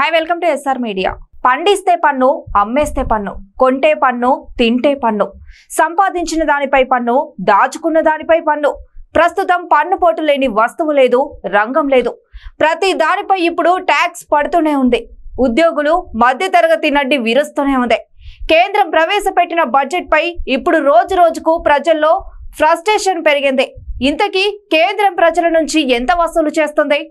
Hi welcome to SR media. పండిస్తే పన్ను, అమ్మేస్తే పన్ను, కొంటే పన్ను, తింటే పన్ను, సంపాదించిన దానిపై పన్ను, దాచుకున్న దానిపై పన్ను. ప్రస్తుతం పన్ను పోటు లేని వస్తువు లేదు, రంగం లేదు. ప్రతి దానిపై ఇప్పుడు ట్యాక్స్ పడుతూనే ఉంది. ఉద్యోగులు మధ్యతరగతి నడ్డి విరుస్తూనే ఉంది. కేంద్రం ప్రవేశపెట్టిన బడ్జెట్ పై ఇప్పుడు రోజు రోజుకు ప్రజల్లో ఫ్రస్ట్రేషన్ పెరిగింది. ఇంతకీ కేంద్రం ప్రజల నుంచి ఎంత వసూలు చేస్తుంది?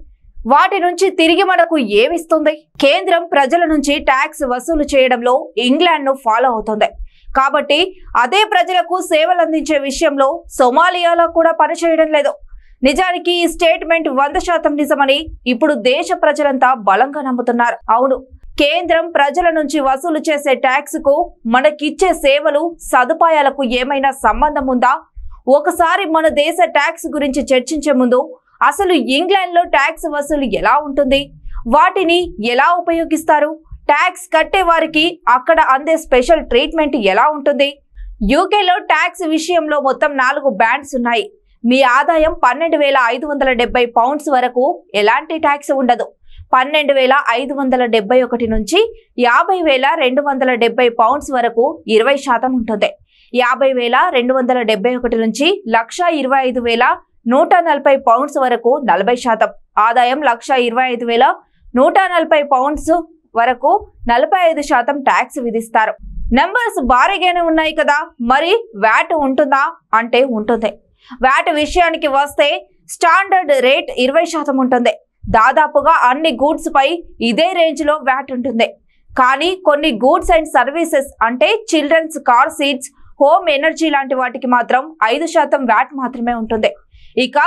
వాటి నుంచి తిరిగి మనకు ఏమిస్తుంది? కేంద్రం ప్రజల నుంచి ట్యాక్స్ వసూలు చేయడంలో ఇంగ్లాండ్ ను ఫాలో అవుతుంది. కాబట్టి అదే ప్రజలకు సేవలు అందించే విషయంలో సోమాలియాలో కూడా పనిచేయడం లేదు. నిజానికి ఈ స్టేట్మెంట్ 100% నిజమని ఇప్పుడు దేశ ప్రజలంతా బలంగా నమ్ముతున్నారు. అవును, కేంద్రం ప్రజల నుంచి వసూలు చేసే ట్యాక్స్ కు మనకిచ్చే సేవలు సదుపాయాలకు ఏమైనా సంబంధం ఉందా? ఒకసారి మన దేశ ట్యాక్స్ గురించి చర్చించే ముందు అసలు ఇంగ్లాండ్ లో ట్యాక్స్ వసూలు ఎలా ఉంటుంది, వాటిని ఎలా ఉపయోగిస్తారు, ట్యాక్స్ కట్టే వారికి అక్కడ అందే స్పెషల్ ట్రీట్మెంట్ ఎలా ఉంటుంది? యూకేలో ట్యాక్స్ విషయంలో మొత్తం 4 బ్యాండ్స్ ఉన్నాయి. మీ ఆదాయం 12,570 పౌండ్స్ వరకు ఎలాంటి ట్యాక్స్ ఉండదు. 12,571 నుంచి 50,270 పౌండ్స్ వరకు 20% ఉంటుంది. 50,271 నుంచి 1,25,140 పౌండ్స్ వరకు 40%. ఆదాయం 1,25,140 పౌండ్స్ వరకు 45% ట్యాక్స్ విధిస్తారు. నెంబర్స్ భారీగానే ఉన్నాయి కదా, మరి వ్యాట్ ఉంటుందా అంటే ఉంటుంది. వ్యాట్ విషయానికి వస్తే స్టాండర్డ్ రేట్ 20% ఉంటుంది. దాదాపుగా అన్ని గూడ్స్ పై ఇదే రేంజ్ లో వ్యాట్ ఉంటుంది. కానీ కొన్ని గూడ్స్ అండ్ సర్వీసెస్ అంటే children's car seats, home energy లాంటి వాటికి మాత్రం 5% వ్యాట్ మాత్రమే ఉంటుంది. ఇక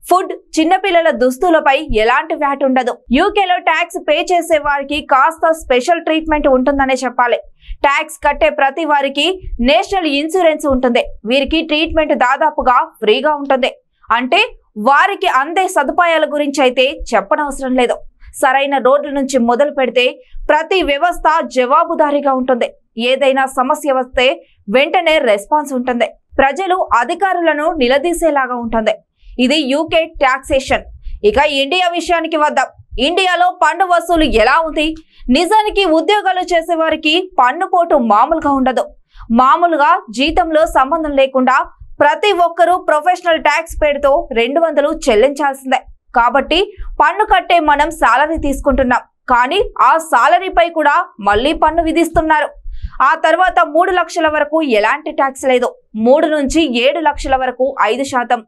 ఫుడ్, చిన్నపిల్లల దుస్తులపై ఎలాంటి వ్యాట్ ఉండదు. యూకేలో ట్యాక్స్ పే చేసే వారికి కాస్త స్పెషల్ ట్రీట్మెంట్ ఉంటుందనే చెప్పాలి. ట్యాక్స్ కట్టే ప్రతి వారికి నేషనల్ ఇన్సూరెన్స్ ఉంటుంది. వీరికి ట్రీట్మెంట్ దాదాపుగా ఫ్రీగా ఉంటుంది. అంటే వారికి అందే సదుపాయాల గురించి అయితే చెప్పనవసరం లేదు. సరైన రోడ్ల నుంచి మొదలు పెడితే ప్రతి వ్యవస్థ జవాబుదారీగా ఉంటుంది. ఏదైనా సమస్య వస్తే వెంటనే రెస్పాన్స్ ఉంటుంది. ప్రజలు అధికారులను నిలదీసేలాగా ఉంటుంది. ఇది యూకే టాక్సేషన్. ఇక ఇండియా విషయానికి వద్దాం. ఇండియాలో పన్ను వసూలు ఎలా ఉంది? నిజానికి ఉద్యోగాలు చేసే వారికి పన్ను పోటు మామూలుగా ఉండదు. మామూలుగా జీతంలో సంబంధం లేకుండా ప్రతి ఒక్కరూ ప్రొఫెషనల్ ట్యాక్స్ పేరుతో 200 చెల్లించాల్సిందే. కాబట్టి పన్ను కట్టే మనం సాలరీ తీసుకుంటున్నాం, కానీ ఆ సాలరీపై కూడా మళ్ళీ పన్ను విధిస్తున్నారు. ఆ తర్వాత 3 లక్షల వరకు ఎలాంటి ట్యాక్స్ లేదు. 3 నుంచి 7 లక్షల వరకు 5%,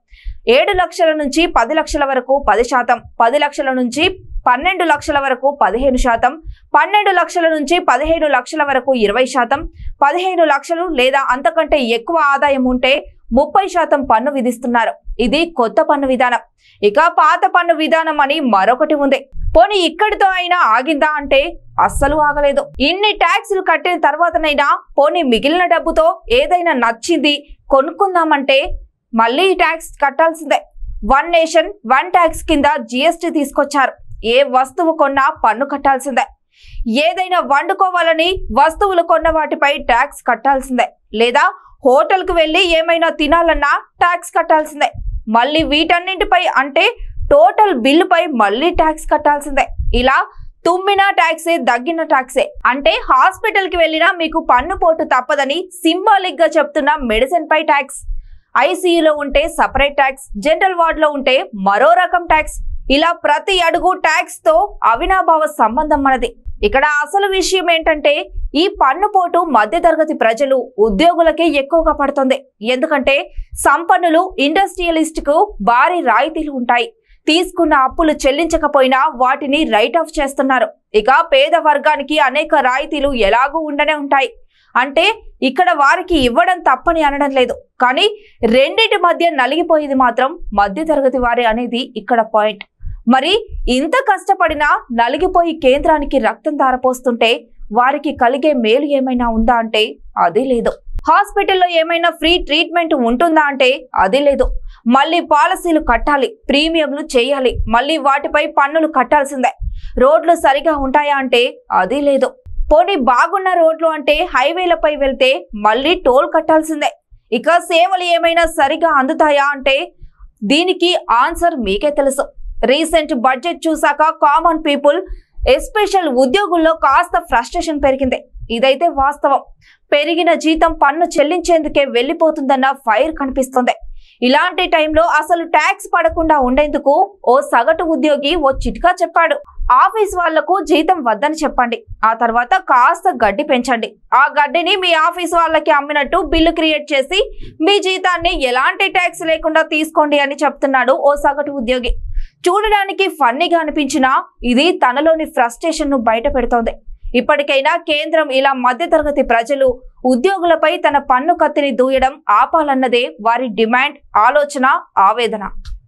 7 లక్షల నుంచి 10 లక్షల వరకు 10%, 10 లక్షల నుంచి 12 లక్షల వరకు 15%, 12 లక్షల నుంచి 15 లక్షల వరకు 20%, 15 లక్షలు లేదా అంతకంటే ఎక్కువ ఆదాయం ఉంటే 30% పన్ను విధిస్తున్నారు. ఇది కొత్త పన్ను విధానం. ఇక పాత పన్ను విధానం అని మరొకటి ఉంది. పోనీ ఇక్కడితో అయినా ఆగిందా అంటే అస్సలు ఆగలేదు. ఇన్ని ట్యాక్సులు కట్టిన తర్వాతనైనా పోనీ మిగిలిన డబ్బుతో ఏదైనా నచ్చింది కొనుక్కుందామంటే మళ్ళీ ట్యాక్స్ కట్టాల్సిందే. 1 నేషన్ 1 ట్యాక్స్ కింద GST తీసుకొచ్చారు. ఏ వస్తువు కొన్నా పన్ను కట్టాల్సిందే. ఏదైనా వండుకోవాలని వస్తువులు కొన్న వాటిపై ట్యాక్స్ కట్టాల్సిందే. లేదా హోటల్కు వెళ్ళి ఏమైనా తినాలన్నా ట్యాక్స్ కట్టాల్సిందే. మళ్ళీ వీటన్నింటిపై అంటే టోటల్ బిల్లుపై మళ్ళీ ట్యాక్స్ కట్టాల్సిందే. ఇలా తుమ్మిన ట్యాక్సే, దగ్గిన ట్యాక్సే. అంటే హాస్పిటల్ కి వెళ్ళినా మీకు పన్ను పోటు తప్పదని సింబాలిక్ గా చెప్తున్న మెడిసిన్ పై ట్యాక్స్, ICUలో ఉంటే సపరేట్ ట్యాక్స్, జనరల్ వార్డ్ లో ఉంటే మరో రకం ట్యాక్స్. ఇలా ప్రతి అడుగు ట్యాక్స్ తో అవినాభావ సంబంధం మనది. ఇక్కడ అసలు విషయం ఏంటంటే ఈ పన్ను పోటు మధ్యతరగతి ప్రజలు, ఉద్యోగులకే ఎక్కువగా పడుతుంది. ఎందుకంటే సంపన్నులు, ఇండస్ట్రియలిస్ట్ కు భారీ రాయితీలు ఉంటాయి. తీసుకున్న అప్పులు చెల్లించకపోయినా వాటిని రైట్ ఆఫ్ చేస్తున్నారు. ఇక పేద వర్గానికి అనేక రాయితీలు ఎలాగూ ఉండనే ఉంటాయి. అంటే ఇక్కడ వారికి ఇవ్వడం తప్పని అనడం లేదు, కానీ రెండిటి మధ్య నలిగిపోయేది మాత్రం మధ్యతరగతి వారి అనేది ఇక్కడ పాయింట్. మరి ఇంత కష్టపడినా నలిగిపోయి కేంద్రానికి రక్తం ధారపోస్తుంటే వారికి కలిగే మేలు ఏమైనా ఉందా అంటే అది లేదు. హాస్పిటల్లో ఏమైనా ఫ్రీ ట్రీట్మెంట్ ఉంటుందా అంటే అది లేదు. మళ్ళీ పాలసీలు కట్టాలి, ప్రీమియంలు చేయాలి, మళ్ళీ వాటిపై పన్నులు కట్టాల్సిందే. రోడ్లు సరిగా ఉంటాయా అంటే అది లేదు. పోనీ బాగున్న రోడ్లు అంటే హైవేలపై వెళ్తే మళ్ళీ టోల్ కట్టాల్సిందే. ఇక సేవలు ఏమైనా సరిగా అందుతాయా అంటే దీనికి ఆన్సర్ మీకే తెలుసు. రీసెంట్ బడ్జెట్ చూసాక కామన్ పీపుల్ ఎస్పెషల్ ఉద్యోగుల్లో కాస్త ఫ్రస్ట్రేషన్ పెరిగింది. ఇదైతే వాస్తవం. పెరిగిన జీతం పన్ను చెల్లించేందుకే వెళ్లిపోతుందన్న ఫైర్ కనిపిస్తుంది. ఇలాంటి టైంలో అసలు ట్యాక్స్ పడకుండా ఉండేందుకు ఓ సగటు ఉద్యోగి ఓ చిట్కా చెప్పాడు. ఆఫీస్ వాళ్లకు జీతం వద్దని చెప్పండి, ఆ తర్వాత కాస్త గడ్డి పెంచండి. ఆ గడ్డిని మీ ఆఫీస్ వాళ్ళకి అమ్మినట్టు బిల్లు క్రియేట్ చేసి మీ జీతాన్ని ఎలాంటి ట్యాక్స్ లేకుండా తీసుకోండి అని చెప్తున్నాడు ఓ సగటు ఉద్యోగి. చూడడానికి ఫన్నీగా అనిపించినా ఇది తనలోని ఫ్రస్ట్రేషన్ ను బయట పెడుతోంది. ఇప్పటికైనా కేంద్రం ఇలా మధ్యతరగతి ప్రజలు, ఉద్యోగులపై తన పన్ను కత్తిని దూయడం ఆపాలన్నదే వారి డిమాండ్, ఆలోచన, ఆవేదన.